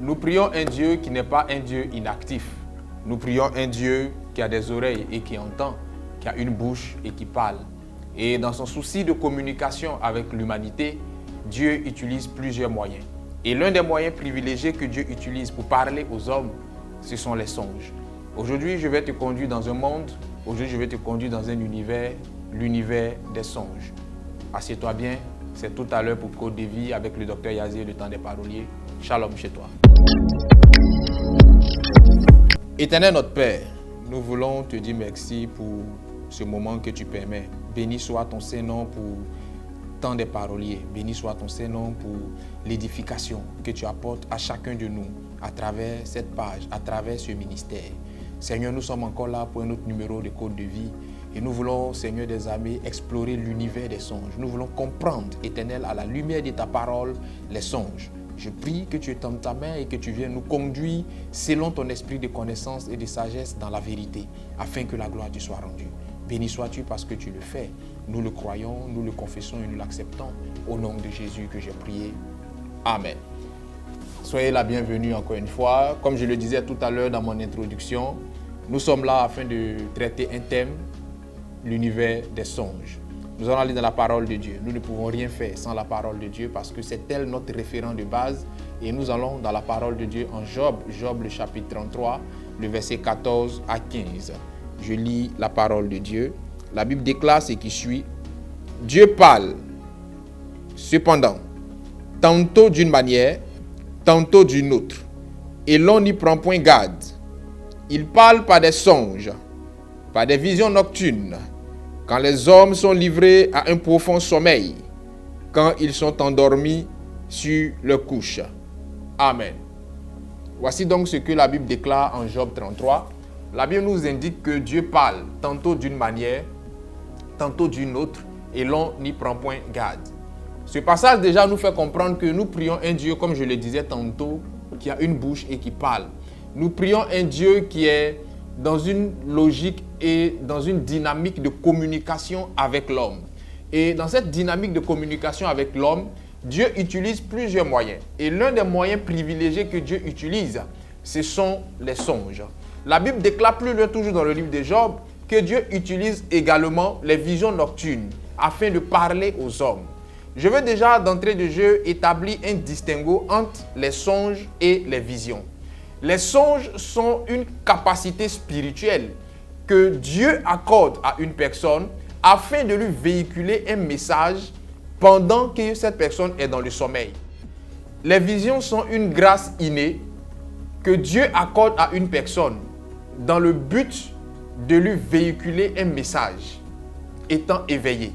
Nous prions un Dieu qui n'est pas un Dieu inactif. Nous prions un Dieu qui a des oreilles et qui entend, qui a une bouche et qui parle. Et dans son souci de communication avec l'humanité, Dieu utilise plusieurs moyens. Et l'un des moyens privilégiés que Dieu utilise pour parler aux hommes, ce sont les songes. Aujourd'hui, je vais te conduire dans un monde, aujourd'hui, je vais te conduire dans un univers, l'univers des songes. Assieds-toi bien, c'est tout à l'heure pour Côte de Vie avec le docteur Yazé, le temps des paroliers. Shalom chez toi. Éternel notre Père, nous voulons te dire merci pour ce moment que tu permets. Béni soit ton Saint-Nom pour temps des paroliers. Béni soit ton Saint-Nom pour l'édification que tu apportes à chacun de nous à travers cette page, à travers ce ministère. Seigneur, nous sommes encore là pour un autre numéro de Côte de Vie et nous voulons, Seigneur des armées, explorer l'univers des songes. Nous voulons comprendre, Éternel, à la lumière de ta parole, les songes. Je prie que tu étendes ta main et que tu viennes nous conduire selon ton esprit de connaissance et de sagesse dans la vérité, afin que la gloire te soit rendue. Béni sois-tu parce que tu le fais. Nous le croyons, nous le confessons et nous l'acceptons. Au nom de Jésus que j'ai prié. Amen. Soyez la bienvenue encore une fois. Comme je le disais tout à l'heure dans mon introduction, nous sommes là afin de traiter un thème, l'univers des songes. Nous allons aller dans la parole de Dieu. Nous ne pouvons rien faire sans la parole de Dieu parce que c'est elle notre référent de base. Et nous allons dans la parole de Dieu en Job, Job le chapitre 33, le verset 14 à 15. Je lis la parole de Dieu. La Bible déclare ce qui suit. Dieu parle, cependant, tantôt d'une manière, tantôt d'une autre, et l'on n'y prend point garde. Il parle par des songes, par des visions nocturnes, quand les hommes sont livrés à un profond sommeil, quand ils sont endormis sur leur couche. Amen. Voici donc ce que la Bible déclare en Job 33. La Bible nous indique que Dieu parle tantôt d'une manière, tantôt d'une autre, et l'on n'y prend point garde. Ce passage déjà nous fait comprendre que nous prions un Dieu, comme je le disais tantôt, qui a une bouche et qui parle. Nous prions un Dieu qui est dans une logique et dans une dynamique de communication avec l'homme. Et dans cette dynamique de communication avec l'homme, Dieu utilise plusieurs moyens. Et l'un des moyens privilégiés que Dieu utilise, ce sont les songes. La Bible déclare plus loin, toujours dans le livre de Job, que Dieu utilise également les visions nocturnes afin de parler aux hommes. Je veux déjà d'entrée de jeu établir un distinguo entre les songes et les visions. Les songes sont une capacité spirituelle que Dieu accorde à une personne afin de lui véhiculer un message pendant que cette personne est dans le sommeil. Les visions sont une grâce innée que Dieu accorde à une personne dans le but de lui véhiculer un message étant éveillé.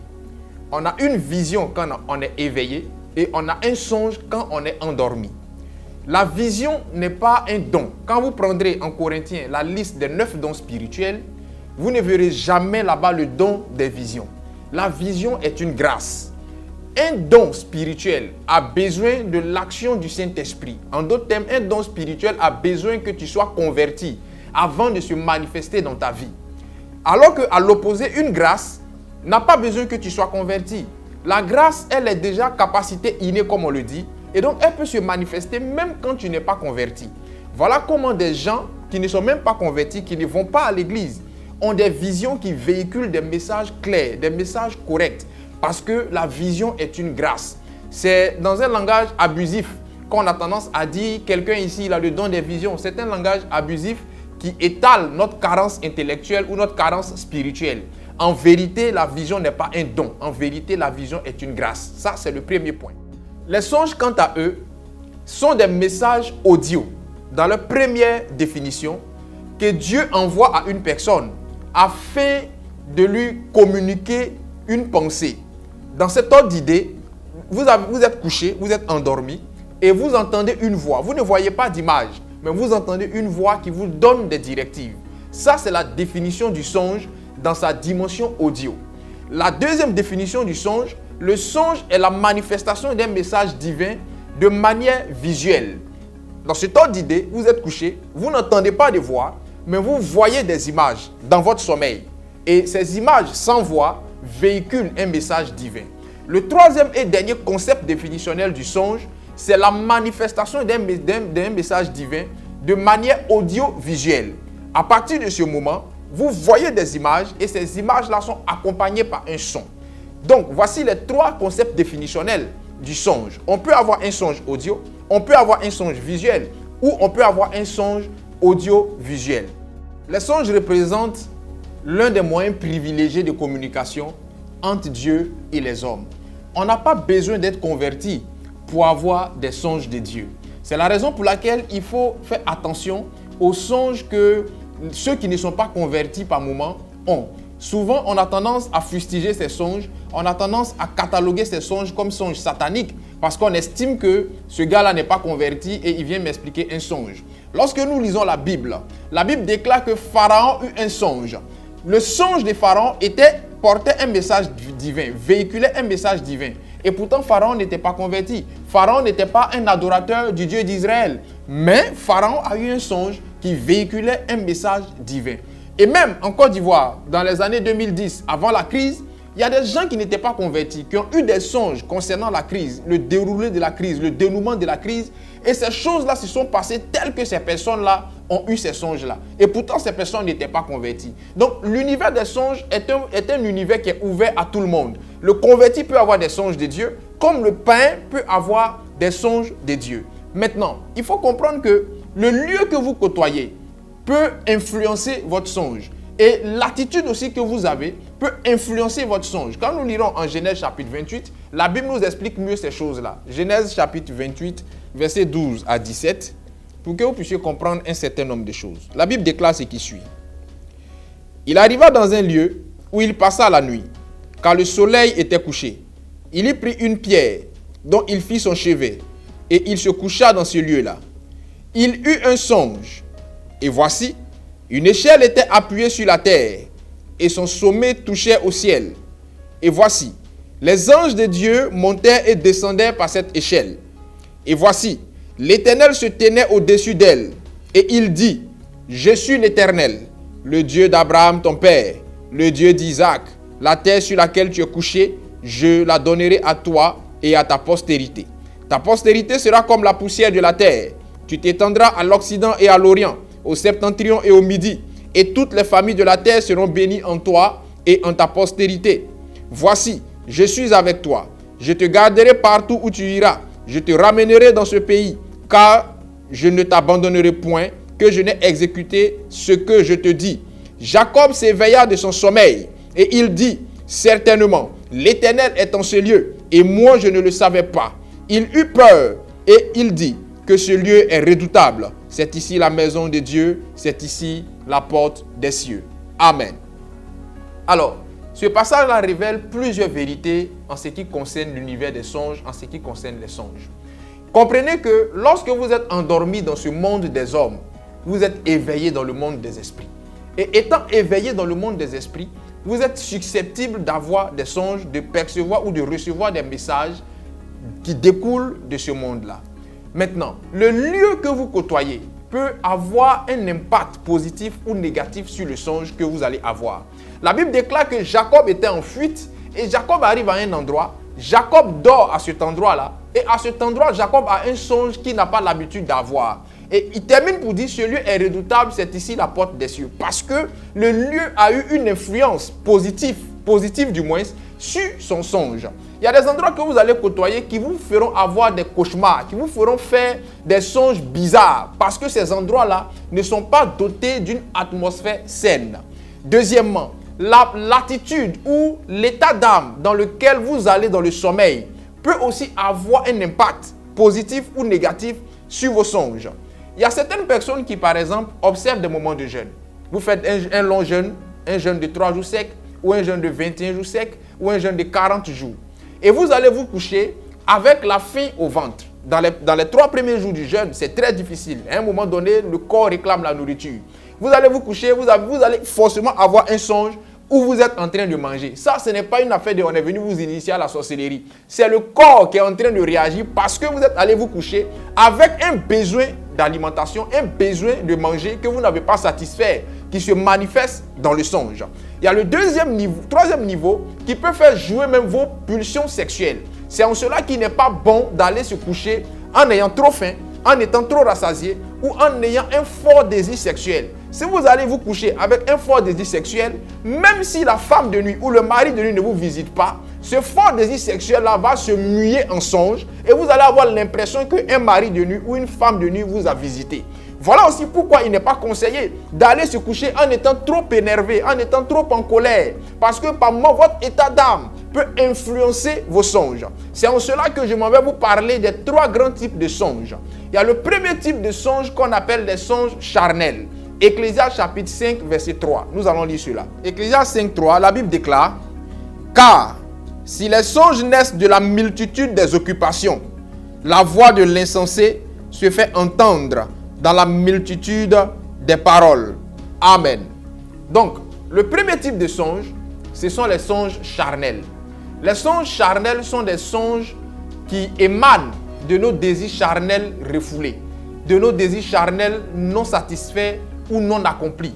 On a une vision quand on est éveillé et on a un songe quand on est endormi. La vision n'est pas un don. Quand vous prendrez en Corinthiens la liste des 9 dons spirituels, vous ne verrez jamais là-bas le don des visions. La vision est une grâce. Un don spirituel a besoin de l'action du Saint-Esprit. En d'autres termes, un don spirituel a besoin que tu sois converti avant de se manifester dans ta vie. Alors qu'à l'opposé, une grâce n'a pas besoin que tu sois converti. La grâce, elle est déjà capacité innée, comme on le dit, et donc elle peut se manifester même quand tu n'es pas converti. Voilà comment des gens qui ne sont même pas convertis, qui ne vont pas à l'église, ont des visions qui véhiculent des messages clairs, des messages corrects, parce que la vision est une grâce. C'est dans un langage abusif qu'on a tendance à dire, quelqu'un ici, il a le don des visions. C'est un langage abusif qui étale notre carence intellectuelle ou notre carence spirituelle. En vérité, la vision n'est pas un don. En vérité, la vision est une grâce. Ça, c'est le premier point. Les songes, quant à eux, sont des messages audio, dans leur première définition, que Dieu envoie à une personne afin de lui communiquer une pensée. Dans cet ordre d'idée, vous êtes couché, vous êtes endormi et vous entendez une voix. Vous ne voyez pas d'image, mais vous entendez une voix qui vous donne des directives. Ça, c'est la définition du songe dans sa dimension audio. La deuxième définition du songe, le songe est la manifestation d'un message divin de manière visuelle. Dans cet ordre d'idée, vous êtes couché, vous n'entendez pas de voix, mais vous voyez des images dans votre sommeil. Et ces images sans voix véhiculent un message divin. Le troisième et dernier concept définitionnel du songe, c'est la manifestation d'un message divin de manière audiovisuelle. À partir de ce moment, vous voyez des images et ces images-là sont accompagnées par un son. Donc, voici les 3 concepts définitionnels du songe. On peut avoir un songe audio, on peut avoir un songe visuel ou on peut avoir un songe audiovisuel. Les songes représentent l'un des moyens privilégiés de communication entre Dieu et les hommes. On n'a pas besoin d'être converti pour avoir des songes de Dieu. C'est la raison pour laquelle il faut faire attention aux songes que ceux qui ne sont pas convertis par moment ont. Souvent, on a tendance à fustiger ces songes, on a tendance à cataloguer ces songes comme songes sataniques parce qu'on estime que ce gars-là n'est pas converti et il vient m'expliquer un songe. Lorsque nous lisons la Bible déclare que Pharaon eut un songe. Le songe de Pharaon portait un message divin, véhiculait un message divin. Et pourtant, Pharaon n'était pas converti. Pharaon n'était pas un adorateur du Dieu d'Israël. Mais Pharaon a eu un songe qui véhiculait un message divin. Et même en Côte d'Ivoire, dans les années 2010, avant la crise, il y a des gens qui n'étaient pas convertis, qui ont eu des songes concernant la crise, le déroulé de la crise, le dénouement de la crise. Et ces choses-là se sont passées telles que ces personnes-là ont eu ces songes-là. Et pourtant, ces personnes n'étaient pas converties. Donc, l'univers des songes est un univers qui est ouvert à tout le monde. Le converti peut avoir des songes de Dieu, comme le païen peut avoir des songes de Dieu. Maintenant, il faut comprendre que le lieu que vous côtoyez peut influencer votre songe. Et l'attitude aussi que vous avez peut influencer votre songe. Quand nous lirons en Genèse chapitre 28, la Bible nous explique mieux ces choses-là. Genèse chapitre 28, versets 12 à 17, pour que vous puissiez comprendre un certain nombre de choses. La Bible déclare ce qui suit. Il arriva dans un lieu où il passa la nuit, car le soleil était couché. Il y prit une pierre dont il fit son chevet, et il se coucha dans ce lieu-là. Il eut un songe, et voici, une échelle était appuyée sur la terre, et son sommet touchait au ciel. Et voici, les anges de Dieu montaient et descendaient par cette échelle. Et voici, l'Éternel se tenait au-dessus d'elle, et il dit, « Je suis l'Éternel, le Dieu d'Abraham ton père, le Dieu d'Isaac. La terre sur laquelle tu es couché, je la donnerai à toi et à ta postérité. Ta postérité sera comme la poussière de la terre. Tu t'étendras à l'Occident et à l'Orient, au septentrion et au midi, et toutes les familles de la terre seront bénies en toi et en ta postérité. Voici, je suis avec toi. Je te garderai partout où tu iras. Je te ramènerai dans ce pays, car je ne t'abandonnerai point, que je n'ai exécuté ce que je te dis. » Jacob s'éveilla de son sommeil, et il dit, « Certainement, l'Éternel est en ce lieu, et moi je ne le savais pas. » Il eut peur, et il dit, que ce lieu est redoutable. C'est ici la maison de Dieu, c'est ici la porte des cieux. Amen. Alors, ce passage-là révèle plusieurs vérités en ce qui concerne l'univers des songes, en ce qui concerne les songes. Comprenez que lorsque vous êtes endormi dans ce monde des hommes, vous êtes éveillé dans le monde des esprits. Et étant éveillé dans le monde des esprits, vous êtes susceptible d'avoir des songes, de percevoir ou de recevoir des messages qui découlent de ce monde-là. Maintenant, le lieu que vous côtoyez peut avoir un impact positif ou négatif sur le songe que vous allez avoir. La Bible déclare que Jacob était en fuite et Jacob arrive à un endroit. Jacob dort à cet endroit-là et à cet endroit, Jacob a un songe qu'il n'a pas l'habitude d'avoir. Et il termine pour dire, ce lieu est redoutable, c'est ici la porte des cieux. Parce que le lieu a eu une influence positive du moins, sur son songe. Il y a des endroits que vous allez côtoyer qui vous feront avoir des cauchemars, qui vous feront faire des songes bizarres, parce que ces endroits-là ne sont pas dotés d'une atmosphère saine. Deuxièmement, l'attitude ou l'état d'âme dans lequel vous allez dans le sommeil peut aussi avoir un impact positif ou négatif sur vos songes. Il y a certaines personnes qui, par exemple, observent des moments de jeûne. Vous faites un long jeûne, un jeûne de 3 jours secs, ou un jeûne de 21 jours secs, ou un jeûne de 40 jours. Et vous allez vous coucher avec la faim au ventre. Dans les 3 premiers jours du jeûne, c'est très difficile. À un moment donné, le corps réclame la nourriture. Vous allez vous coucher, vous allez forcément avoir un songe où vous êtes en train de manger. Ça, ce n'est pas une affaire de on est venu vous initier à la sorcellerie. C'est le corps qui est en train de réagir parce que vous êtes allé vous coucher avec un besoin d'alimentation, un besoin de manger que vous n'avez pas satisfait, qui se manifeste dans le songe. Il y a le troisième niveau qui peut faire jouer même vos pulsions sexuelles. C'est en cela qu'il n'est pas bon d'aller se coucher en ayant trop faim, en étant trop rassasié ou en ayant un fort désir sexuel. Si vous allez vous coucher avec un fort désir sexuel, même si la femme de nuit ou le mari de nuit ne vous visite pas, ce fort désir sexuel-là va se muer en songe et vous allez avoir l'impression qu'un mari de nuit ou une femme de nuit vous a visité. Voilà aussi pourquoi il n'est pas conseillé d'aller se coucher en étant trop énervé, en étant trop en colère. Parce que par moment, votre état d'âme peut influencer vos songes. C'est en cela que je m'en vais vous parler des 3 grands types de songes. Il y a le premier type de songe qu'on appelle les songes charnels. Ecclésiaste chapitre 5, verset 3. Nous allons lire cela. Ecclésiaste 5, 3, la Bible déclare « Car si les songes naissent de la multitude des occupations, la voix de l'insensé se fait entendre dans la multitude des paroles. » Amen. Donc, le premier type de songe, ce sont les songes charnels. Les songes charnels sont des songes qui émanent de nos désirs charnels refoulés, de nos désirs charnels non satisfaits ou non accomplis.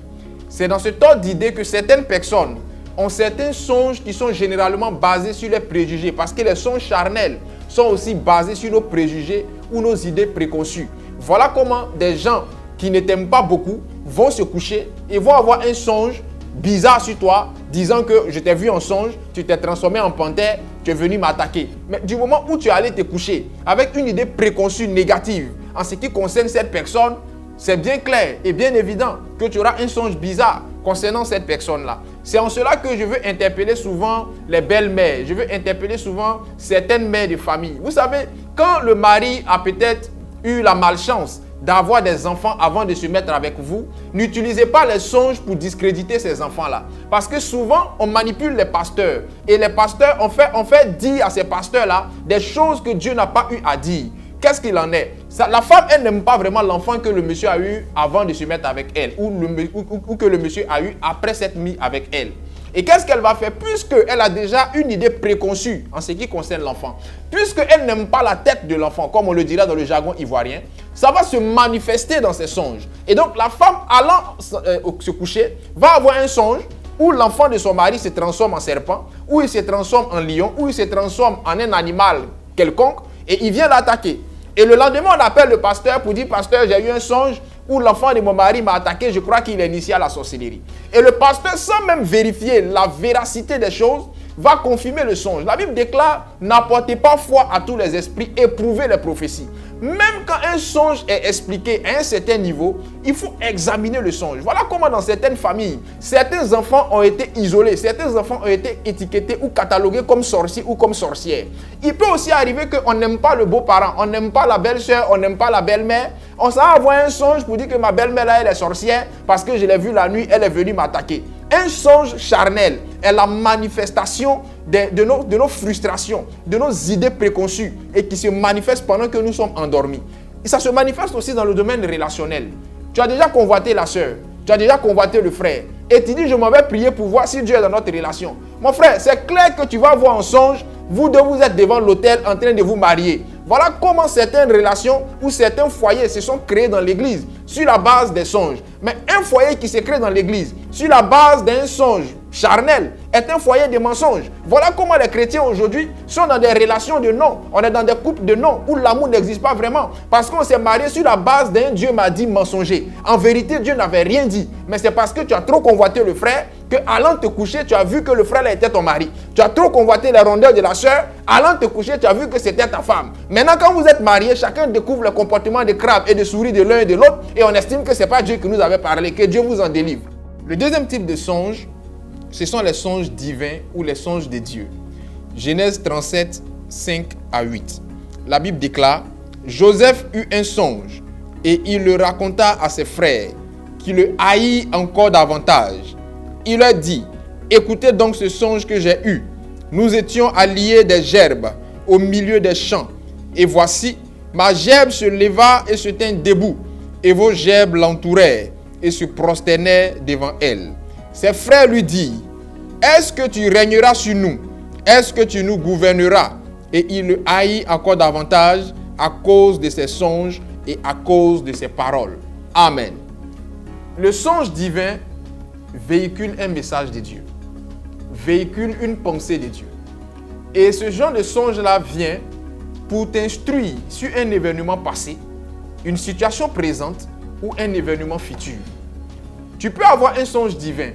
C'est dans ce ordre d'idée que certaines personnes ont certains songes qui sont généralement basés sur les préjugés, parce que les songes charnels sont aussi basés sur nos préjugés ou nos idées préconçues. Voilà comment des gens qui ne t'aiment pas beaucoup vont se coucher et vont avoir un songe bizarre sur toi, disant que je t'ai vu en songe, tu t'es transformé en panthère, tu es venu m'attaquer. Mais du moment où tu es allé te coucher avec une idée préconçue négative en ce qui concerne cette personne, c'est bien clair et bien évident que tu auras un songe bizarre concernant cette personne-là. C'est en cela que je veux interpeller souvent les belles-mères, je veux interpeller souvent certaines mères de famille. Vous savez, quand le mari a peut-être eu la malchance d'avoir des enfants avant de se mettre avec vous, n'utilisez pas les songes pour discréditer ces enfants-là. Parce que souvent, on manipule les pasteurs. Et les pasteurs, on fait dire à ces pasteurs-là des choses que Dieu n'a pas eu à dire. Qu'est-ce qu'il en est? La femme, elle n'aime pas vraiment l'enfant que le monsieur a eu avant de se mettre avec elle. Ou que le monsieur a eu après s'être mis avec elle. Et qu'est-ce qu'elle va faire? Puisqu'elle a déjà une idée préconçue en ce qui concerne l'enfant, puisqu'elle n'aime pas la tête de l'enfant, comme on le dirait dans le jargon ivoirien, ça va se manifester dans ses songes. Et donc la femme allant se coucher va avoir un songe où l'enfant de son mari se transforme en serpent, où il se transforme en lion, où il se transforme en un animal quelconque, et il vient l'attaquer. Et le lendemain, on appelle le pasteur pour dire « Pasteur, j'ai eu un songe où l'enfant de mon mari m'a attaqué, je crois qu'il est initié à la sorcellerie. » Et le pasteur, sans même vérifier la véracité des choses, va confirmer le songe. La Bible déclare « N'apportez pas foi à tous les esprits, éprouvez les prophéties. » Même quand un songe est expliqué à un certain niveau, il faut examiner le songe. Voilà comment dans certaines familles, certains enfants ont été isolés, certains enfants ont été étiquetés ou catalogués comme sorciers ou comme sorcières. Il peut aussi arriver qu'on n'aime pas le beau-parent, on n'aime pas la belle-sœur, on n'aime pas la belle-mère. On s'en va avoir un songe pour dire que ma belle-mère là, elle est sorcière parce que je l'ai vue la nuit, elle est venue m'attaquer. Un songe charnel est la manifestation de nos frustrations, de nos idées préconçues et qui se manifeste pendant que nous sommes endormis. Et ça se manifeste aussi dans le domaine relationnel. Tu as déjà convoité la sœur, tu as déjà convoité le frère et tu dis je m'en vais prier pour voir si Dieu est dans notre relation. Mon frère, c'est clair que tu vas voir en songe, vous deux vous êtes devant l'autel en train de vous marier. Voilà comment certaines relations ou certains foyers se sont créés dans l'église sur la base des songes. Mais un foyer qui se crée dans l'église sur la base d'un songe charnel est un foyer de mensonges. Voilà comment les chrétiens aujourd'hui sont dans des relations de non. On est dans des couples de non où l'amour n'existe pas vraiment. Parce qu'on s'est marié sur la base d'un Dieu m'a dit mensonger. En vérité, Dieu n'avait rien dit. Mais c'est parce que tu as trop convoité le frère que allant te coucher, tu as vu que le frère était ton mari. Tu as trop convoité les rondeurs de la sœur. Allant te coucher, tu as vu que c'était ta femme. Maintenant, quand vous êtes mariés, chacun découvre le comportement de crabe et de souris de l'un et de l'autre. Et on estime que ce n'est pas Dieu qui nous avait parlé. Que Dieu vous en délivre. Le deuxième type de songe, ce sont les songes divins ou les songes de Dieu. Genèse 37, 5 à 8. La Bible déclare « Joseph eut un songe et il le raconta à ses frères qui le haït encore davantage. Il leur dit « Écoutez donc ce songe que j'ai eu. Nous étions alliés des gerbes au milieu des champs. Et voici, ma gerbe se leva et se tint debout. Et vos gerbes l'entourèrent et se prosternèrent devant elle. » Ses frères lui dirent, « Est-ce que tu régneras sur nous? Est-ce que tu nous gouverneras? » Et il le haït encore davantage à cause de ses songes et à cause de ses paroles. Amen. Le songe divin véhicule un message de Dieu, véhicule une pensée de Dieu. Et ce genre de songe-là vient pour t'instruire sur un événement passé, une situation présente ou un événement futur. Tu peux avoir un songe divin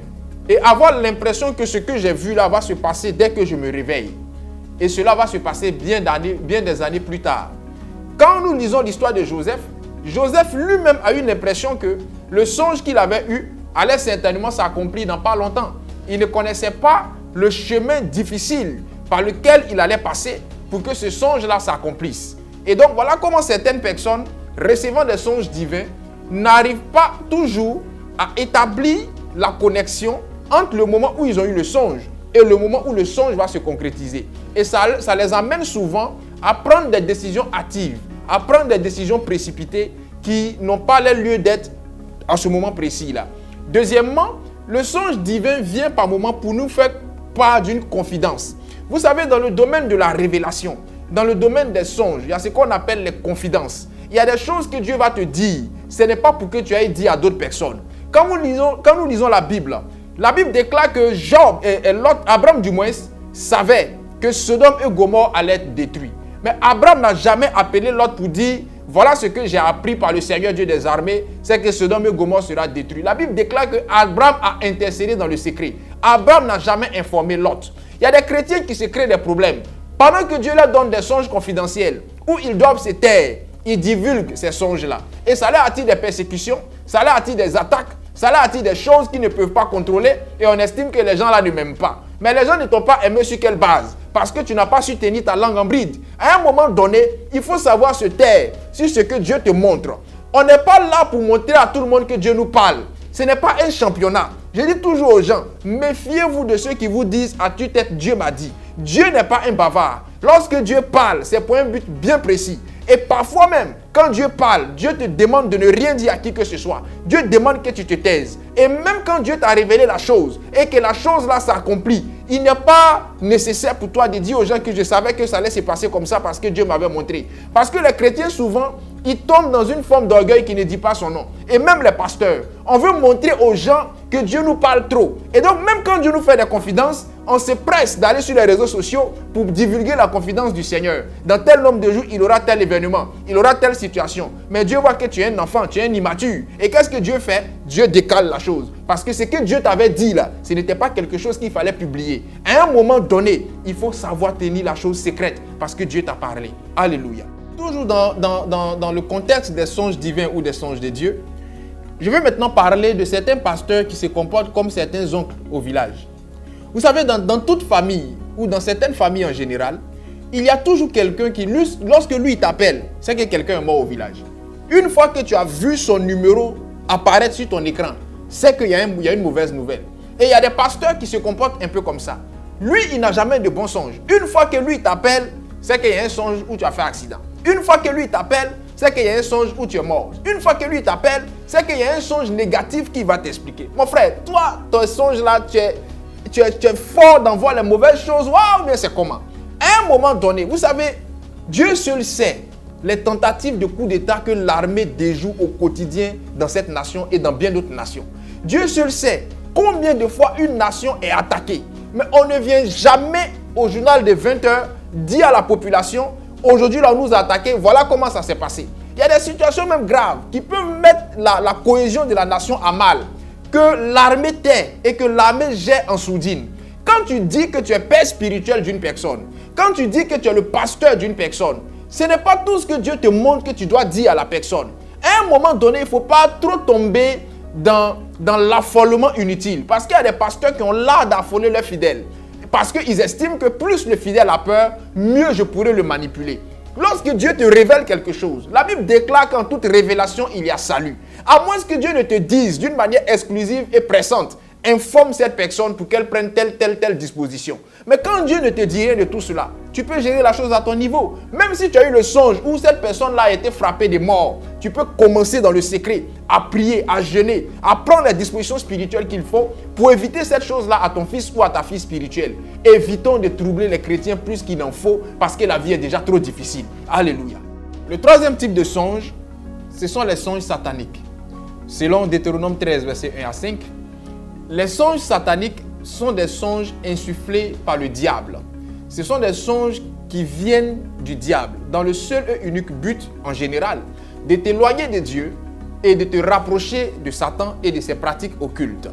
et avoir l'impression que ce que j'ai vu là va se passer dès que je me réveille. Et cela va se passer bien des années plus tard. Quand nous lisons l'histoire de Joseph, Joseph lui-même a eu l'impression que le songe qu'il avait eu allait certainement s'accomplir dans pas longtemps. Il ne connaissait pas le chemin difficile par lequel il allait passer pour que ce songe-là s'accomplisse. Et donc voilà comment certaines personnes recevant des songes divins n'arrivent pas toujours à établir la connexion entre le moment où ils ont eu le songe et le moment où le songe va se concrétiser. Et ça les amène souvent à prendre des décisions hâtives, à prendre des décisions précipitées qui n'ont pas leur lieu d'être à ce moment précis-là. Deuxièmement, le songe divin vient par moments pour nous faire part d'une confidence. Vous savez, dans le domaine de la révélation, dans le domaine des songes, il y a ce qu'on appelle les confidences. Il y a des choses que Dieu va te dire. Ce n'est pas pour que tu ailles dire à d'autres personnes. Quand nous lisons la Bible déclare que Abraham du moins, savait que Sodome et Gomorrhe allaient être détruits. Mais Abraham n'a jamais appelé Lot pour dire « Voilà ce que j'ai appris par le Seigneur Dieu des armées, c'est que Sodome et Gomorrhe sera détruit. » La Bible déclare que Abraham a intercédé dans le secret. Abraham n'a jamais informé Lot. Il y a des chrétiens qui se créent des problèmes. Pendant que Dieu leur donne des songes confidentiels où ils doivent se taire, ils divulguent ces songes-là. Et ça leur attire des persécutions, ça leur attire des attaques, ça leur attire des choses qu'ils ne peuvent pas contrôler et on estime que les gens là ne m'aiment pas. Mais les gens ne t'ont pas aimé sur quelle base? Parce que tu n'as pas su tenir ta langue en bride. À un moment donné, il faut savoir se taire sur ce que Dieu te montre. On n'est pas là pour montrer à tout le monde que Dieu nous parle. Ce n'est pas un championnat. Je dis toujours aux gens, méfiez-vous de ceux qui vous disent à tue-tête Dieu m'a dit. Dieu n'est pas un bavard. Lorsque Dieu parle, c'est pour un but bien précis. Et parfois même, quand Dieu parle, Dieu te demande de ne rien dire à qui que ce soit. Dieu demande que tu te taises. Et même quand Dieu t'a révélé la chose et que la chose là s'accomplit, il n'est pas nécessaire pour toi de dire aux gens que je savais que ça allait se passer comme ça parce que Dieu m'avait montré. Parce que les chrétiens souvent, ils tombent dans une forme d'orgueil qui ne dit pas son nom. Et même les pasteurs, on veut montrer aux gens que Dieu nous parle trop. Et donc même quand Dieu nous fait des confidences, on se presse d'aller sur les réseaux sociaux pour divulguer la confidence du Seigneur. Dans tel nombre de jours, il aura tel événement, il aura telle situation. Mais Dieu voit que tu es un enfant, tu es un immature. Et qu'est-ce que Dieu fait? Dieu décale la chose. Parce que ce que Dieu t'avait dit là, ce n'était pas quelque chose qu'il fallait publier. À un moment donné, il faut savoir tenir la chose secrète parce que Dieu t'a parlé. Alléluia. Toujours dans le contexte des songes divins ou des songes de Dieu, je vais maintenant parler de certains pasteurs qui se comportent comme certains oncles au village. Vous savez, dans toute famille, ou dans certaines familles en général, il y a toujours quelqu'un qui, lorsque lui t'appelle, c'est que quelqu'un est mort au village. Une fois que tu as vu son numéro apparaître sur ton écran, c'est qu'il y a une mauvaise nouvelle. Et il y a des pasteurs qui se comportent un peu comme ça. Lui, il n'a jamais de bons songes. Une fois que lui t'appelle, c'est qu'il y a un songe où tu as fait accident. Une fois que lui t'appelle, c'est qu'il y a un songe où tu es mort. Une fois que lui t'appelle, c'est qu'il y a un songe négatif qui va t'expliquer. Mon frère, toi, ton songe là, tu es fort dans voir les mauvaises choses. Waouh, mais c'est comment? À un moment donné, vous savez, Dieu seul sait les tentatives de coup d'État que l'armée déjoue au quotidien dans cette nation et dans bien d'autres nations. Dieu seul sait combien de fois une nation est attaquée. Mais on ne vient jamais au journal de 20 heures dire à la population, aujourd'hui là on nous a attaqué, voilà comment ça s'est passé. Il y a des situations même graves qui peuvent mettre la cohésion de la nation à mal. Que l'armée tait et que l'armée gère en sourdine. Quand tu dis que tu es père spirituel d'une personne, quand tu dis que tu es le pasteur d'une personne, ce n'est pas tout ce que Dieu te montre que tu dois dire à la personne. À un moment donné, il ne faut pas trop tomber dans l'affolement inutile. Parce qu'il y a des pasteurs qui ont l'art d'affoler leurs fidèles. Parce qu'ils estiment que plus le fidèle a peur, mieux je pourrais le manipuler. Lorsque Dieu te révèle quelque chose, la Bible déclare qu'en toute révélation, il y a salut. À moins que Dieu ne te dise d'une manière exclusive et pressante, informe cette personne pour qu'elle prenne telle disposition. Mais quand Dieu ne te dit rien de tout cela, tu peux gérer la chose à ton niveau. Même si tu as eu le songe où cette personne-là a été frappée de mort, tu peux commencer dans le secret à prier, à jeûner, à prendre les dispositions spirituelles qu'il faut pour éviter cette chose-là à ton fils ou à ta fille spirituelle. Évitons de troubler les chrétiens plus qu'il n'en faut parce que la vie est déjà trop difficile. Alléluia. Le troisième type de songe, ce sont les songes sataniques. Selon Deutéronome 13, versets 1 à 5, les songes sataniques sont des songes insufflés par le diable. Ce sont des songes qui viennent du diable, dans le seul et unique but, en général, de t'éloigner de Dieu et de te rapprocher de Satan et de ses pratiques occultes.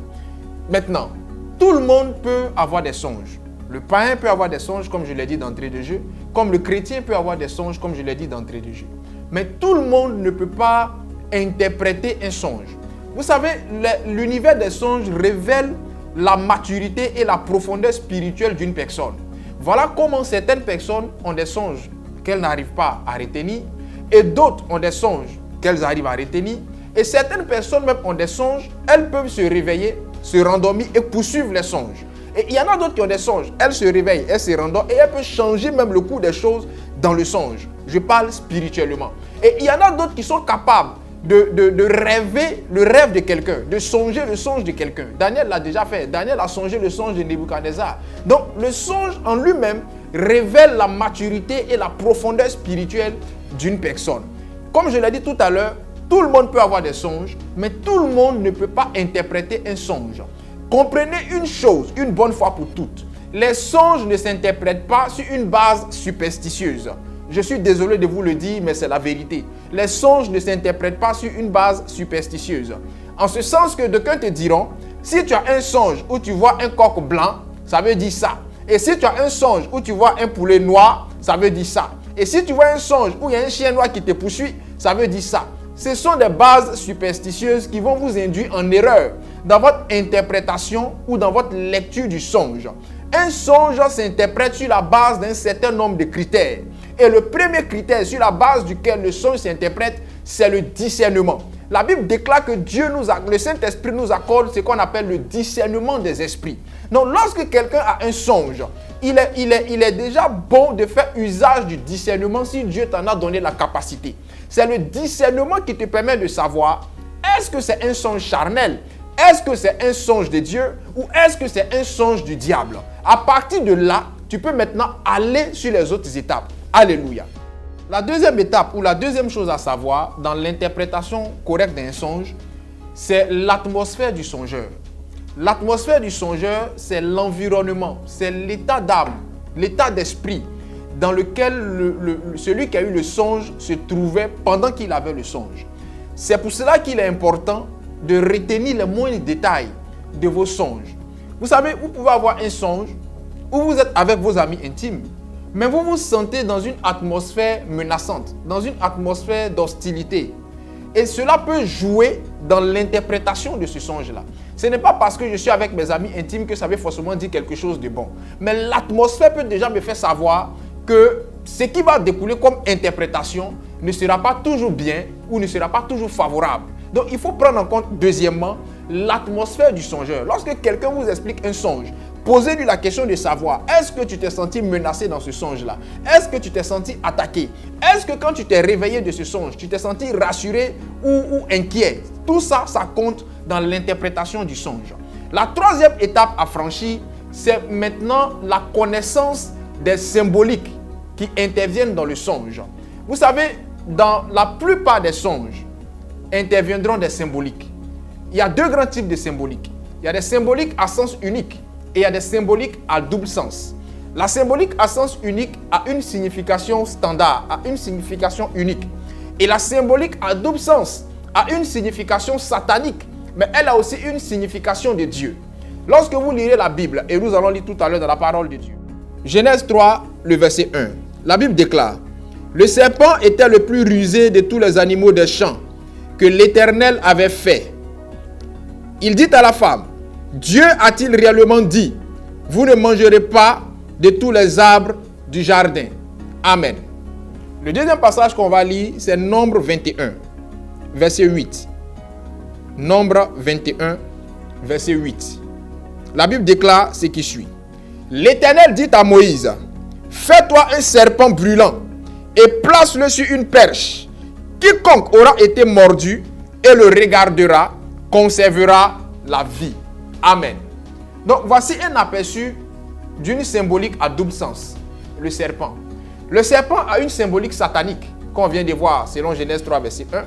Maintenant, tout le monde peut avoir des songes. Le païen peut avoir des songes, comme je l'ai dit d'entrée de jeu, comme le chrétien peut avoir des songes, comme je l'ai dit d'entrée de jeu. Mais tout le monde ne peut pas interpréter un songe. Vous savez, l'univers des songes révèle la maturité et la profondeur spirituelle d'une personne. Voilà comment certaines personnes ont des songes qu'elles n'arrivent pas à retenir et d'autres ont des songes qu'elles arrivent à retenir. Et certaines personnes même ont des songes, elles peuvent se réveiller, se rendormir et poursuivre les songes. Et il y en a d'autres qui ont des songes, elles se réveillent, elles se rendorment et elles peuvent changer même le cours des choses dans le songe. Je parle spirituellement. Et il y en a d'autres qui sont capables de rêver le rêve de quelqu'un, de songer le songe de quelqu'un. Daniel l'a déjà fait. Daniel a songé le songe de Nebuchadnezzar. Donc le songe en lui-même révèle la maturité et la profondeur spirituelle d'une personne. Comme je l'ai dit tout à l'heure, tout le monde peut avoir des songes, mais tout le monde ne peut pas interpréter un songe. Comprenez une chose, une bonne fois pour toutes. Les songes ne s'interprètent pas sur une base superstitieuse. Je suis désolé de vous le dire, mais c'est la vérité. Les songes ne s'interprètent pas sur une base superstitieuse. En ce sens que d'aucuns te diront, si tu as un songe où tu vois un coq blanc, ça veut dire ça. Et si tu as un songe où tu vois un poulet noir, ça veut dire ça. Et si tu vois un songe où il y a un chien noir qui te poursuit, ça veut dire ça. Ce sont des bases superstitieuses qui vont vous induire en erreur dans votre interprétation ou dans votre lecture du songe. Un songe s'interprète sur la base d'un certain nombre de critères. Et le premier critère sur la base duquel le songe s'interprète, c'est le discernement. La Bible déclare que le Saint-Esprit nous accorde ce qu'on appelle le discernement des esprits. Donc, lorsque quelqu'un a un songe, il est déjà bon de faire usage du discernement si Dieu t'en a donné la capacité. C'est le discernement qui te permet de savoir, est-ce que c'est un songe charnel? Est-ce que c'est un songe de Dieu ou est-ce que c'est un songe du diable? À partir de là, tu peux maintenant aller sur les autres étapes. Alléluia. La deuxième étape ou la deuxième chose à savoir dans l'interprétation correcte d'un songe, c'est l'atmosphère du songeur. L'atmosphère du songeur, c'est l'environnement, c'est l'état d'âme, l'état d'esprit dans lequel celui qui a eu le songe se trouvait pendant qu'il avait le songe. C'est pour cela qu'il est important de retenir les moindres détails de vos songes. Vous savez, vous pouvez avoir un songe où vous êtes avec vos amis intimes, mais vous vous sentez dans une atmosphère menaçante, dans une atmosphère d'hostilité. Et cela peut jouer dans l'interprétation de ce songe-là. Ce n'est pas parce que je suis avec mes amis intimes que ça veut forcément dire quelque chose de bon. Mais l'atmosphère peut déjà me faire savoir que ce qui va découler comme interprétation ne sera pas toujours bien ou ne sera pas toujours favorable. Donc il faut prendre en compte, deuxièmement, l'atmosphère du songeur. Lorsque quelqu'un vous explique un songe, posez-lui la question de savoir, est-ce que tu t'es senti menacé dans ce songe-là? Est-ce que tu t'es senti attaqué? Est-ce que quand tu t'es réveillé de ce songe, tu t'es senti rassuré ou inquiet? Tout ça, ça compte dans l'interprétation du songe. La troisième étape à franchir, c'est maintenant la connaissance des symboliques qui interviennent dans le songe. Vous savez, dans la plupart des songes, interviendront des symboliques. Il y a deux grands types de symboliques. Il y a des symboliques à sens unique et il y a des symboliques à double sens. La symbolique à sens unique a une signification standard, a une signification unique. Et la symbolique à double sens a une signification satanique, mais elle a aussi une signification de Dieu. Lorsque vous lirez la Bible, et nous allons lire tout à l'heure dans la parole de Dieu, Genèse 3, le verset 1, la Bible déclare: le serpent était le plus rusé de tous les animaux des champs que l'Éternel avait fait. Il dit à la femme: Dieu a-t-il réellement dit, vous ne mangerez pas de tous les arbres du jardin? Amen. Le deuxième passage qu'on va lire, c'est Nombre 21, verset 8. Nombre 21, verset 8. La Bible déclare ce qui suit. L'Éternel dit à Moïse: fais-toi un serpent brûlant et place-le sur une perche. Quiconque aura été mordu et le regardera conservera la vie. Amen. Donc voici un aperçu d'une symbolique à double sens. Le serpent. Le serpent a une symbolique satanique qu'on vient de voir selon Genèse 3 verset 1.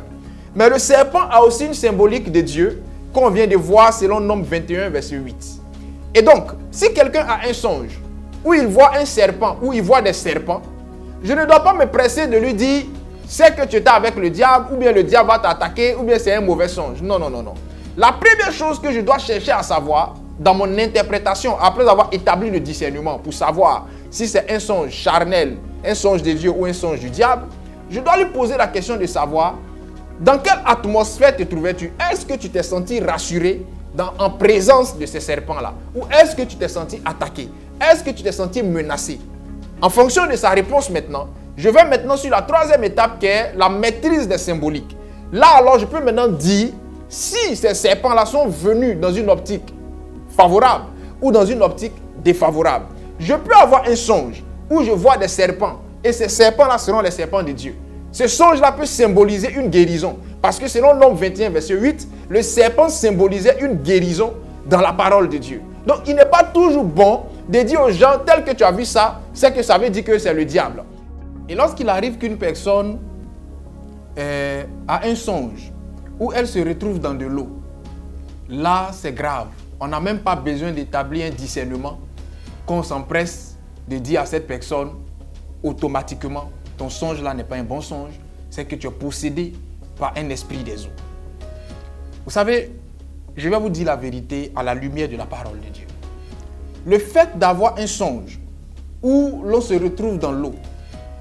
Mais le serpent a aussi une symbolique de Dieu qu'on vient de voir selon Nombre 21 verset 8. Et donc, si quelqu'un a un songe où il voit un serpent, où il voit des serpents, Je ne dois pas me presser de lui dire, c'est que tu étais avec le diable, ou bien le diable va t'attaquer, ou bien c'est un mauvais songe. Non, non, non, non. La première chose que je dois chercher à savoir, dans mon interprétation, après avoir établi le discernement, pour savoir si c'est un songe charnel, un songe de Dieu ou un songe du diable, je dois lui poser la question de savoir, dans quelle atmosphère te trouvais-tu? Est-ce que tu t'es senti rassuré en présence de ces serpents-là? Ou est-ce que tu t'es senti attaqué? Est-ce que tu t'es senti menacé? En fonction de sa réponse maintenant, je vais maintenant sur la troisième étape qui est la maîtrise des symboliques. Là alors, je peux maintenant dire si ces serpents-là sont venus dans une optique favorable ou dans une optique défavorable. Je peux avoir un songe où je vois des serpents et ces serpents-là seront les serpents de Dieu. Ce songe-là peut symboliser une guérison parce que selon Nombre 21, verset 8, le serpent symbolisait une guérison dans la parole de Dieu. Donc, il n'est pas toujours bon de dire aux gens, tel que tu as vu ça, c'est que ça veut dire que c'est le diable. Et lorsqu'il arrive qu'une personne a un songe où elle se retrouve dans de l'eau, là, c'est grave. On n'a même pas besoin d'établir un discernement qu'on s'empresse de dire à cette personne automatiquement, ton songe là n'est pas un bon songe, c'est que tu es possédé par un esprit des eaux. Vous savez, je vais vous dire la vérité à la lumière de la parole de Dieu. Le fait d'avoir un songe où l'on se retrouve dans l'eau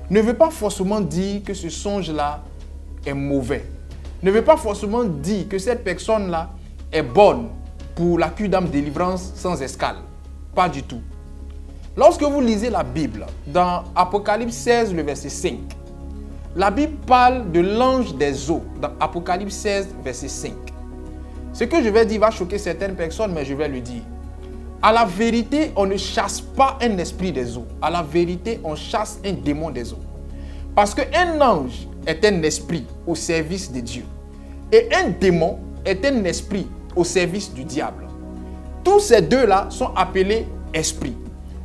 ne veut pas forcément dire que ce songe-là est mauvais. Ne veut pas forcément dire que cette personne-là est bonne pour la cure d'âme délivrance sans escale. Pas du tout. Lorsque vous lisez la Bible, dans Apocalypse 16, le verset 5, la Bible parle de l'ange des eaux, dans Apocalypse 16, verset 5. Ce que je vais dire va choquer certaines personnes, mais je vais le dire. À la vérité, on ne chasse pas un esprit des eaux. À la vérité, on chasse un démon des eaux. Parce qu'un ange est un esprit au service de Dieu. Et un démon est un esprit au service du diable. Tous ces deux-là sont appelés esprits.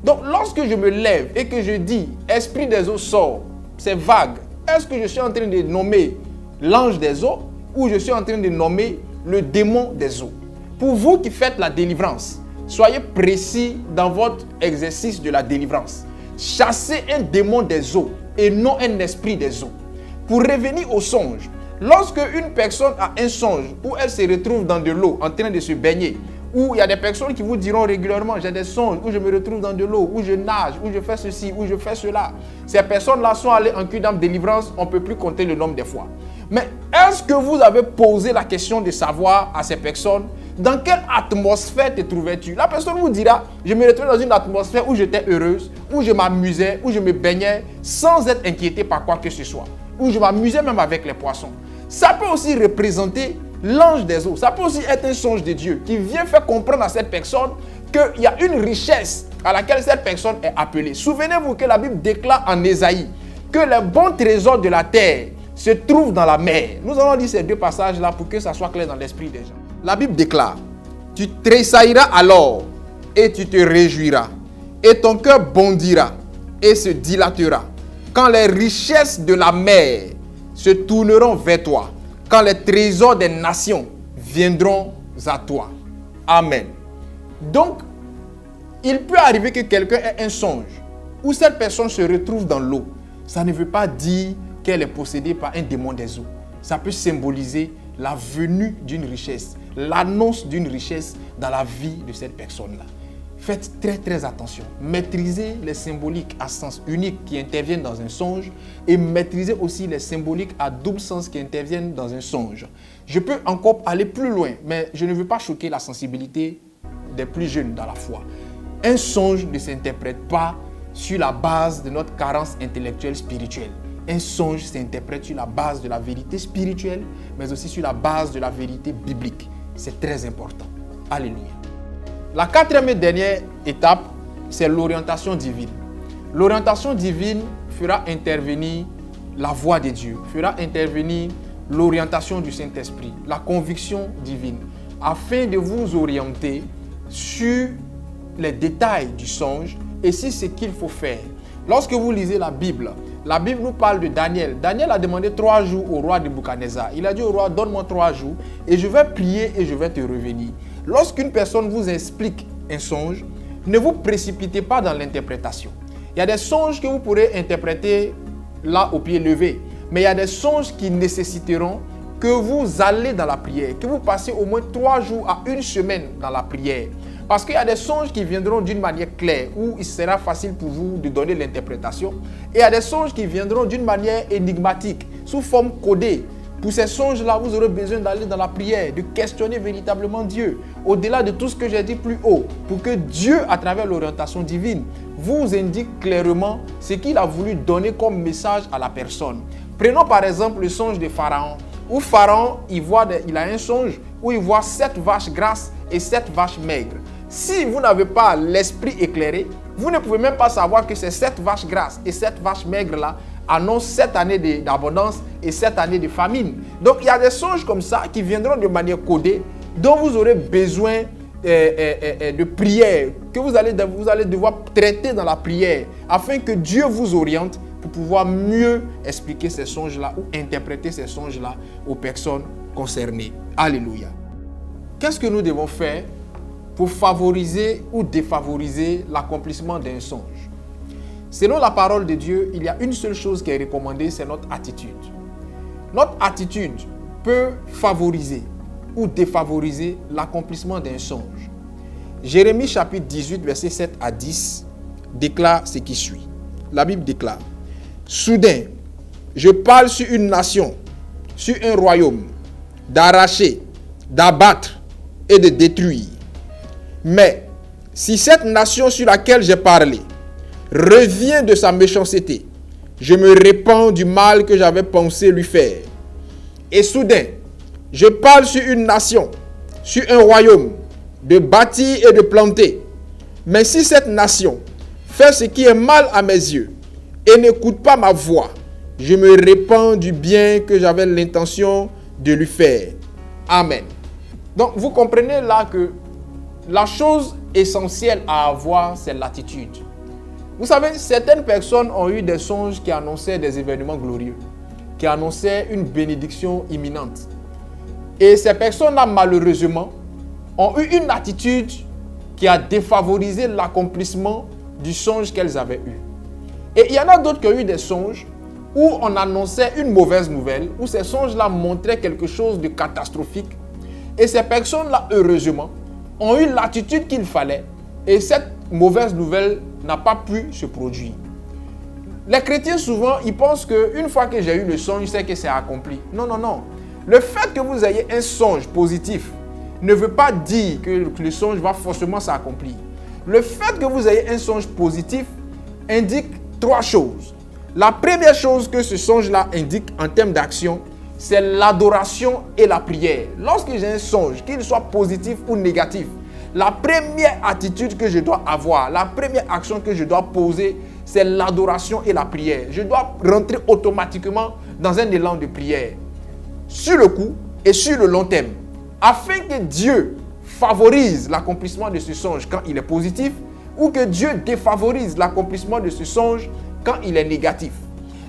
Donc, lorsque je me lève et que je dis « esprit des eaux sort », c'est vague. Est-ce que je suis en train de nommer l'ange des eaux ou je suis en train de nommer le démon des eaux? Pour vous qui faites la délivrance, soyez précis dans votre exercice de la délivrance. Chassez un démon des eaux et non un esprit des eaux. Pour revenir au songe, lorsque une personne a un songe où elle se retrouve dans de l'eau en train de se baigner, où il y a des personnes qui vous diront régulièrement, j'ai des songes où je me retrouve dans de l'eau, où je nage, où je fais ceci, où je fais cela. Ces personnes-là sont allées en cure d'âme délivrance, on ne peut plus compter le nombre des fois. Mais est-ce que vous avez posé la question de savoir à ces personnes, dans quelle atmosphère te trouvais-tu? La personne vous dira, je me retrouvais dans une atmosphère où j'étais heureuse, où je m'amusais, où je me baignais sans être inquiété par quoi que ce soit, où je m'amusais même avec les poissons. Ça peut aussi représenter l'ange des eaux. Ça peut aussi être un songe de Dieu qui vient faire comprendre à cette personne qu'il y a une richesse à laquelle cette personne est appelée. Souvenez-vous que la Bible déclare en Ésaïe que les bons trésors de la terre se trouvent dans la mer. Nous allons lire ces deux passages-là pour que ça soit clair dans l'esprit des gens. La Bible déclare, tu tressailleras alors et tu te réjouiras et ton cœur bondira et se dilatera quand les richesses de la mer se tourneront vers toi, quand les trésors des nations viendront à toi. Amen. Donc, il peut arriver que quelqu'un ait un songe où cette personne se retrouve dans l'eau. Ça ne veut pas dire qu'elle est possédée par un démon des eaux. Ça peut symboliser la venue d'une richesse, l'annonce d'une richesse dans la vie de cette personne-là. Faites très très attention. Maîtrisez les symboliques à sens unique qui interviennent dans un songe et maîtrisez aussi les symboliques à double sens qui interviennent dans un songe. Je peux encore aller plus loin, mais je ne veux pas choquer la sensibilité des plus jeunes dans la foi. Un songe ne s'interprète pas sur la base de notre carence intellectuelle spirituelle. Un songe s'interprète sur la base de la vérité spirituelle, mais aussi sur la base de la vérité biblique. C'est très important. Alléluia. La quatrième et dernière étape, c'est l'orientation divine. L'orientation divine fera intervenir la voix de Dieu, fera intervenir l'orientation du Saint-Esprit, la conviction divine, afin de vous orienter sur les détails du songe et sur ce qu'il faut faire. Lorsque vous lisez la Bible nous parle de Daniel. Daniel a demandé 3 jours au roi de Nebuchadnezzar. Il a dit au roi, donne-moi 3 jours et je vais prier et je vais te revenir. Lorsqu'une personne vous explique un songe, ne vous précipitez pas dans l'interprétation. Il y a des songes que vous pourrez interpréter là au pied levé. Mais il y a des songes qui nécessiteront que vous allez dans la prière, que vous passez au moins 3 jours à 1 semaine dans la prière. Parce qu'il y a des songes qui viendront d'une manière claire, où il sera facile pour vous de donner l'interprétation. Et il y a des songes qui viendront d'une manière énigmatique, sous forme codée. Pour ces songes-là, vous aurez besoin d'aller dans la prière, de questionner véritablement Dieu, au-delà de tout ce que j'ai dit plus haut, pour que Dieu, à travers l'orientation divine, vous indique clairement ce qu'il a voulu donner comme message à la personne. Prenons par exemple le songe de Pharaon, où Pharaon, il a un songe où il voit 7 vaches grasses et 7 vaches maigres. Si vous n'avez pas l'esprit éclairé, vous ne pouvez même pas savoir que ces 7 vaches grasses et 7 vaches maigres-là annoncent 7 années d'abondance et 7 années de famine. Donc, il y a des songes comme ça qui viendront de manière codée, dont vous aurez besoin de prière, que vous allez devoir traiter dans la prière, afin que Dieu vous oriente pour pouvoir mieux expliquer ces songes-là ou interpréter ces songes-là aux personnes concernées. Alléluia. Qu'est-ce que nous devons faire pour favoriser ou défavoriser l'accomplissement d'un songe? Selon la parole de Dieu, il y a une seule chose qui est recommandée, c'est notre attitude. Notre attitude peut favoriser ou défavoriser l'accomplissement d'un songe. Jérémie chapitre 18, versets 7 à 10 déclare ce qui suit. La Bible déclare: soudain, je parle sur une nation, sur un royaume, d'arracher, d'abattre et de détruire. Mais si cette nation sur laquelle j'ai parlé revient de sa méchanceté, je me répands du mal que j'avais pensé lui faire. Et soudain, je parle sur une nation, sur un royaume, de bâtir et de planter. Mais si cette nation fait ce qui est mal à mes yeux et n'écoute pas ma voix, je me répands du bien que j'avais l'intention de lui faire. Amen. Donc, vous comprenez là que la chose essentielle à avoir, c'est l'attitude. Vous savez, certaines personnes ont eu des songes qui annonçaient des événements glorieux, qui annonçaient une bénédiction imminente. Et ces personnes-là, malheureusement, ont eu une attitude qui a défavorisé l'accomplissement du songe qu'elles avaient eu. Et il y en a d'autres qui ont eu des songes où on annonçait une mauvaise nouvelle, où ces songes-là montraient quelque chose de catastrophique. Et ces personnes-là, heureusement, ont eu l'attitude qu'il fallait et cette mauvaise nouvelle n'a pas pu se produire. Les chrétiens, souvent, ils pensent qu'une fois que j'ai eu le songe, c'est que c'est accompli. Non, non, non. Le fait que vous ayez un songe positif ne veut pas dire que le songe va forcément s'accomplir. Le fait que vous ayez un songe positif indique 3 choses. La première chose que ce songe-là indique en termes d'action, c'est l'adoration et la prière. Lorsque j'ai un songe, qu'il soit positif ou négatif, la première attitude que je dois avoir, la première action que je dois poser, c'est l'adoration et la prière. Je dois rentrer automatiquement dans un élan de prière, sur le coup et sur le long terme, afin que Dieu favorise l'accomplissement de ce songe quand il est positif, ou que Dieu défavorise l'accomplissement de ce songe quand il est négatif.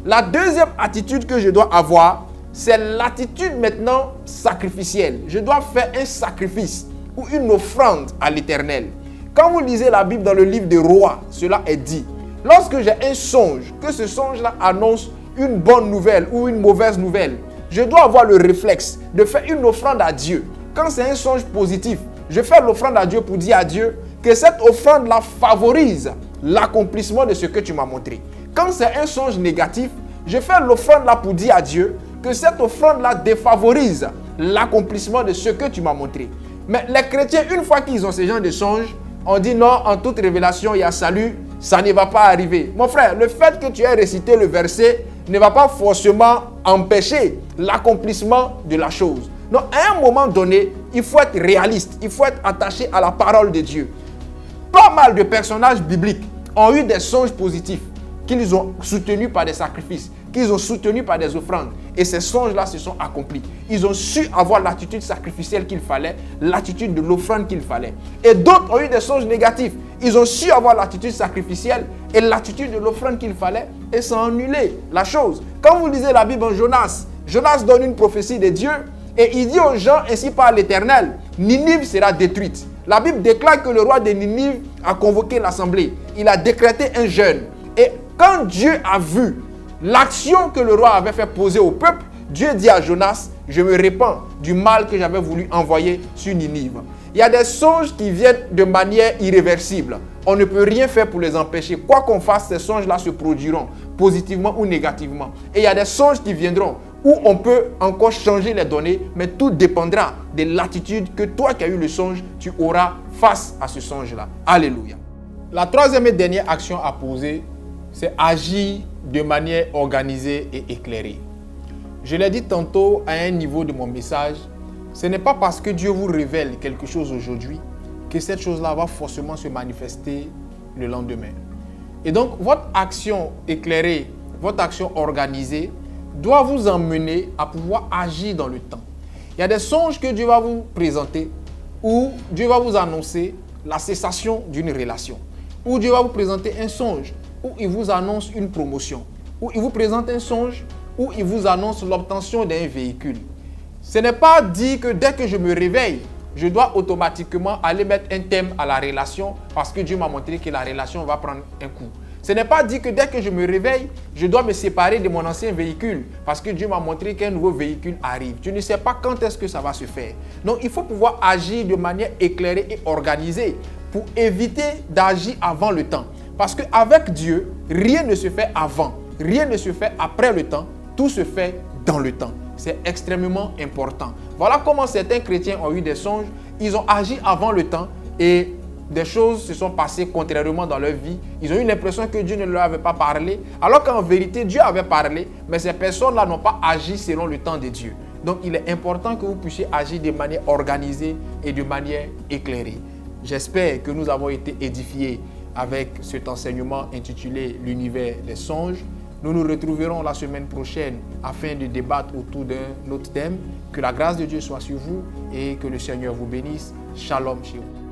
La deuxième attitude que je dois avoir, c'est l'attitude maintenant sacrificielle. Je dois faire un sacrifice ou une offrande à l'Éternel. Quand vous lisez la Bible dans le livre des Rois, cela est dit. Lorsque j'ai un songe, que ce songe-là annonce une bonne nouvelle ou une mauvaise nouvelle, je dois avoir le réflexe de faire une offrande à Dieu. Quand c'est un songe positif, je fais l'offrande à Dieu pour dire à Dieu que cette offrande-là favorise l'accomplissement de ce que tu m'as montré. Quand c'est un songe négatif, je fais l'offrande-là pour dire à Dieu que cette offrande-là défavorise l'accomplissement de ce que tu m'as montré. Mais les chrétiens, une fois qu'ils ont ce genre de songes, on dit non, en toute révélation, il y a salut, ça ne va pas arriver. Mon frère, le fait que tu aies récité le verset ne va pas forcément empêcher l'accomplissement de la chose. Donc, à un moment donné, il faut être réaliste, il faut être attaché à la parole de Dieu. Pas mal de personnages bibliques ont eu des songes positifs qu'ils ont soutenus par des sacrifices, qu'ils ont soutenus par des offrandes. Et ces songes-là se sont accomplis. Ils ont su avoir l'attitude sacrificielle qu'il fallait, l'attitude de l'offrande qu'il fallait. Et d'autres ont eu des songes négatifs. Ils ont su avoir l'attitude sacrificielle et l'attitude de l'offrande qu'il fallait et ça a annulé la chose. Quand vous lisez la Bible en Jonas, Jonas donne une prophétie de Dieu et il dit aux gens, ainsi par l'Éternel, Ninive sera détruite. La Bible déclare que le roi de Ninive a convoqué l'assemblée. Il a décrété un jeûne. Et quand Dieu a vu L'action que le roi avait fait poser au peuple, Dieu dit à Jonas, je me répands du mal que j'avais voulu envoyer sur Ninive. Il y a des songes qui viennent de manière irréversible. On ne peut rien faire pour les empêcher. Quoi qu'on fasse, ces songes-là se produiront, positivement ou négativement. Et il y a des songes qui viendront où on peut encore changer les données, mais tout dépendra de l'attitude que toi qui as eu le songe, tu auras face à ce songe-là. Alléluia. La troisième et dernière action à poser, c'est agir de manière organisée et éclairée. Je l'ai dit tantôt à un niveau de mon message, ce n'est pas parce que Dieu vous révèle quelque chose aujourd'hui que cette chose-là va forcément se manifester le lendemain. Et donc, votre action éclairée, votre action organisée doit vous emmener à pouvoir agir dans le temps. Il y a des songes que Dieu va vous présenter où Dieu va vous annoncer la cessation d'une relation, où Dieu va vous présenter un songe, où il vous annonce une promotion, où il vous présente un songe, où il vous annonce l'obtention d'un véhicule. Ce n'est pas dit que dès que je me réveille, je dois automatiquement aller mettre un thème à la relation parce que Dieu m'a montré que la relation va prendre un coup. Ce n'est pas dit que dès que je me réveille, je dois me séparer de mon ancien véhicule parce que Dieu m'a montré qu'un nouveau véhicule arrive. Tu ne sais pas quand est-ce que ça va se faire. Donc, il faut pouvoir agir de manière éclairée et organisée pour éviter d'agir avant le temps. Parce qu'avec Dieu, rien ne se fait avant, rien ne se fait après le temps, tout se fait dans le temps. C'est extrêmement important. Voilà comment certains chrétiens ont eu des songes, ils ont agi avant le temps et des choses se sont passées contrairement dans leur vie. Ils ont eu l'impression que Dieu ne leur avait pas parlé, alors qu'en vérité, Dieu avait parlé, mais ces personnes-là n'ont pas agi selon le temps de Dieu. Donc, il est important que vous puissiez agir de manière organisée et de manière éclairée. J'espère que nous avons été édifiés avec cet enseignement intitulé « L'univers des songes ». Nous nous retrouverons la semaine prochaine afin de débattre autour d'un autre thème. Que la grâce de Dieu soit sur vous et que le Seigneur vous bénisse. Shalom chez vous.